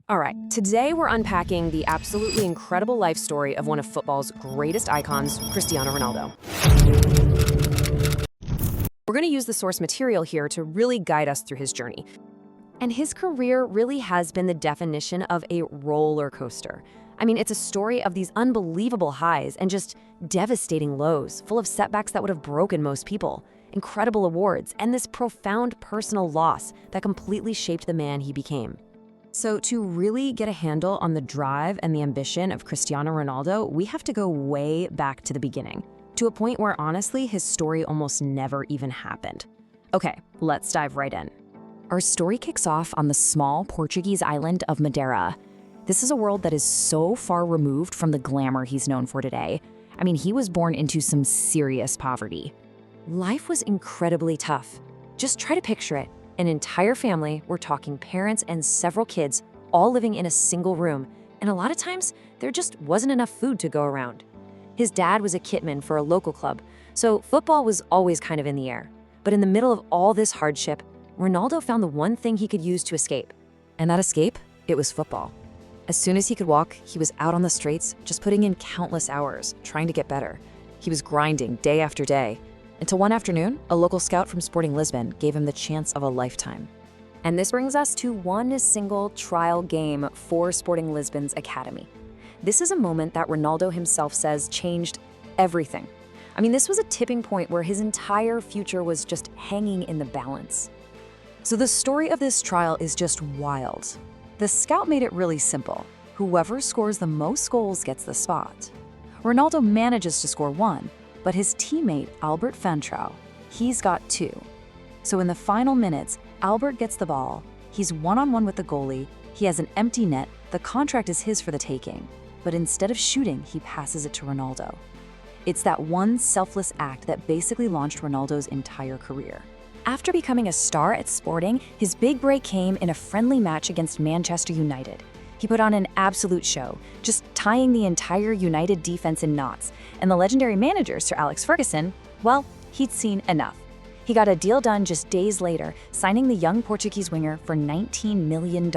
All right, today we're unpacking the absolutely incredible life story of one of football's greatest icons, Cristiano Ronaldo. We're going to use the source material here to really guide us through his journey. And his career really has been the definition of a roller coaster. I mean, it's a story of these unbelievable highs and just devastating lows, full of setbacks that would have broken most people, incredible awards, and this profound personal loss that completely shaped the man he became. So to really get a handle on the drive and the ambition of Cristiano Ronaldo, we have to go way back to the beginning, to a point where honestly his story almost never even happened. Okay, let's dive right in. Our story kicks off on the small Portuguese island of Madeira. This is a world that is so far removed from the glamour he's known for today. I mean, he was born into some serious poverty. Life was incredibly tough. Just try to picture it. An entire family, we're talking parents and several kids, all living in a single room, and a lot of times, there just wasn't enough food to go around. His dad was a kitman for a local club, so football was always kind of in the air. But in the middle of all this hardship, Ronaldo found the one thing he could use to escape. And that escape, it was football. As soon as he could walk, he was out on the streets, just putting in countless hours, trying to get better. He was grinding day after day, until one afternoon, a local scout from Sporting Lisbon gave him the chance of a lifetime. And this brings us to one single trial game for Sporting Lisbon's academy. This is a moment that Ronaldo himself says changed everything. I mean, this was a tipping point where his entire future was just hanging in the balance. So the story of this trial is just wild. The scout made it really simple. Whoever scores the most goals gets the spot. Ronaldo manages to score one, but his teammate, Albert Fantrau, he's got two. So in the final minutes, Albert gets the ball, he's one-on-one with the goalie, he has an empty net, the contract is his for the taking. But instead of shooting, he passes it to Ronaldo. It's that one selfless act that basically launched Ronaldo's entire career. After becoming a star at Sporting, his big break came in a friendly match against Manchester United. He put on an absolute show, just tying the entire United defense in knots, and the legendary manager, Sir Alex Ferguson, well, he'd seen enough. He got a deal done just days later, signing the young Portuguese winger for $19 million.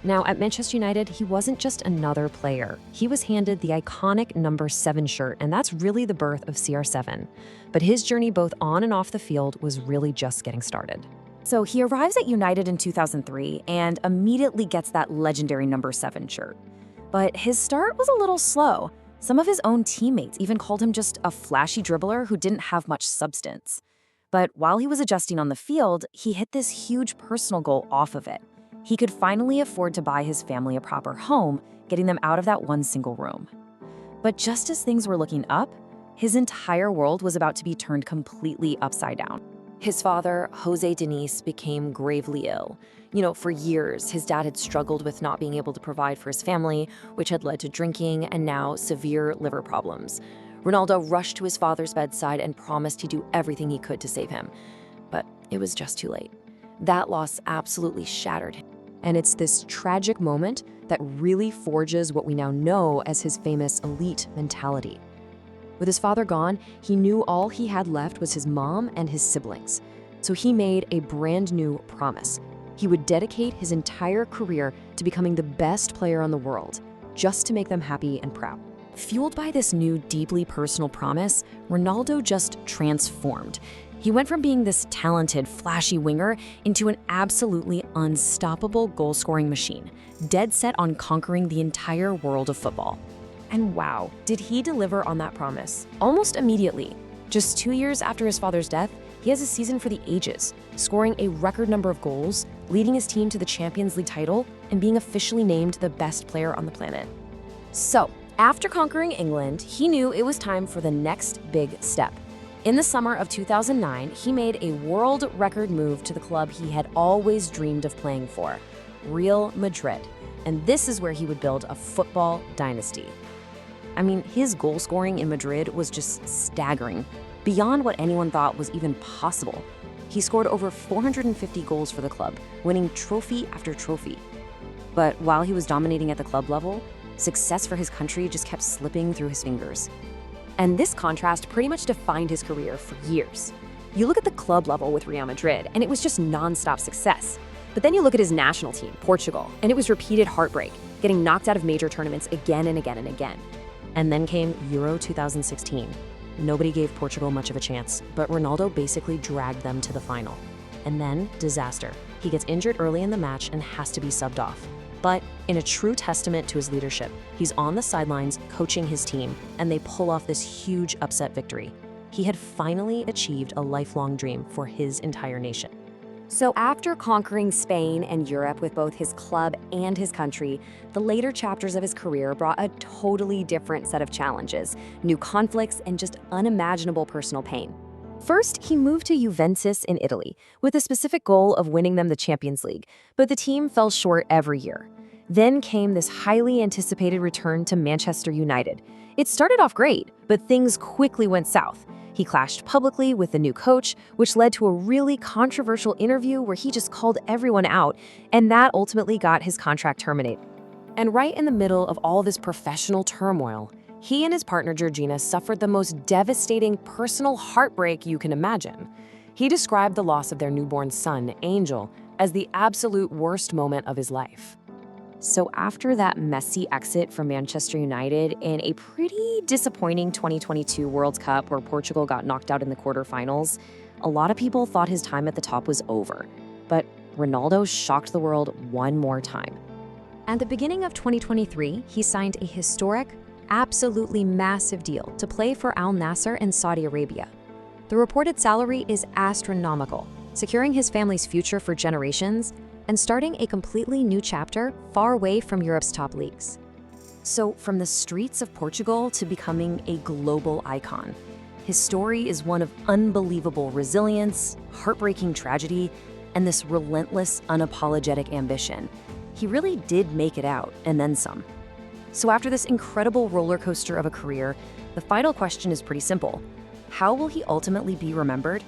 Now, at Manchester United, he wasn't just another player. He was handed the iconic number 7 shirt, and that's really the birth of CR7. But his journey both on and off the field was really just getting started. So he arrives at United in 2003 and immediately gets that legendary number 7 shirt. But his start was a little slow. Some of his own teammates even called him just a flashy dribbler who didn't have much substance. But while he was adjusting on the field, he hit this huge personal goal off of it. He could finally afford to buy his family a proper home, getting them out of that one single room. But just as things were looking up, his entire world was about to be turned completely upside down. His father, Jose Diniz, became gravely ill. For years, his dad had struggled with not being able to provide for his family, which had led to drinking and now severe liver problems. Ronaldo rushed to his father's bedside and promised he'd do everything he could to save him. But it was just too late. That loss absolutely shattered him. And it's this tragic moment that really forges what we now know as his famous elite mentality. With his father gone, he knew all he had left was his mom and his siblings. So he made a brand new promise. He would dedicate his entire career to becoming the best player in the world, just to make them happy and proud. Fueled by this new, deeply personal promise, Ronaldo just transformed. He went from being this talented, flashy winger into an absolutely unstoppable goal-scoring machine, dead set on conquering the entire world of football. And wow, did he deliver on that promise? Almost immediately. Just 2 years after his father's death, he has a season for the ages, scoring a record number of goals, leading his team to the Champions League title, and being officially named the best player on the planet. So, after conquering England, he knew it was time for the next big step. In the summer of 2009, he made a world record move to the club he had always dreamed of playing for, Real Madrid. And this is where he would build a football dynasty. I mean, his goal scoring in Madrid was just staggering, beyond what anyone thought was even possible. He scored over 450 goals for the club, winning trophy after trophy. But while he was dominating at the club level, success for his country just kept slipping through his fingers. And this contrast pretty much defined his career for years. You look at the club level with Real Madrid, and it was just non-stop success. But then you look at his national team, Portugal, and it was repeated heartbreak, getting knocked out of major tournaments again and again and again. And then came Euro 2016. Nobody gave Portugal much of a chance, but Ronaldo basically dragged them to the final. And then, disaster. He gets injured early in the match and has to be subbed off. But in a true testament to his leadership, he's on the sidelines coaching his team, and they pull off this huge upset victory. He had finally achieved a lifelong dream for his entire nation. So after conquering Spain and Europe with both his club and his country, the later chapters of his career brought a totally different set of challenges, new conflicts, and just unimaginable personal pain. First, he moved to Juventus in Italy with the specific goal of winning them the Champions League, but the team fell short every year. Then came this highly anticipated return to Manchester United. It started off great, but things quickly went south. He clashed publicly with the new coach, which led to a really controversial interview where he just called everyone out, and that ultimately got his contract terminated. And right in the middle of all this professional turmoil, he and his partner Georgina suffered the most devastating personal heartbreak you can imagine. He described the loss of their newborn son, Angel, as the absolute worst moment of his life. So after that messy exit from Manchester United in a pretty disappointing 2022 World Cup where Portugal got knocked out in the quarterfinals, a lot of people thought his time at the top was over. But Ronaldo shocked the world one more time. At the beginning of 2023, he signed a historic, absolutely massive deal to play for Al Nassr in Saudi Arabia. The reported salary is astronomical, securing his family's future for generations and starting a completely new chapter far away from Europe's top leagues. So from the streets of Portugal to becoming a global icon, his story is one of unbelievable resilience, heartbreaking tragedy, and this relentless, unapologetic ambition. He really did make it out, and then some. So after this incredible roller coaster of a career, the final question is pretty simple. How will he ultimately be remembered?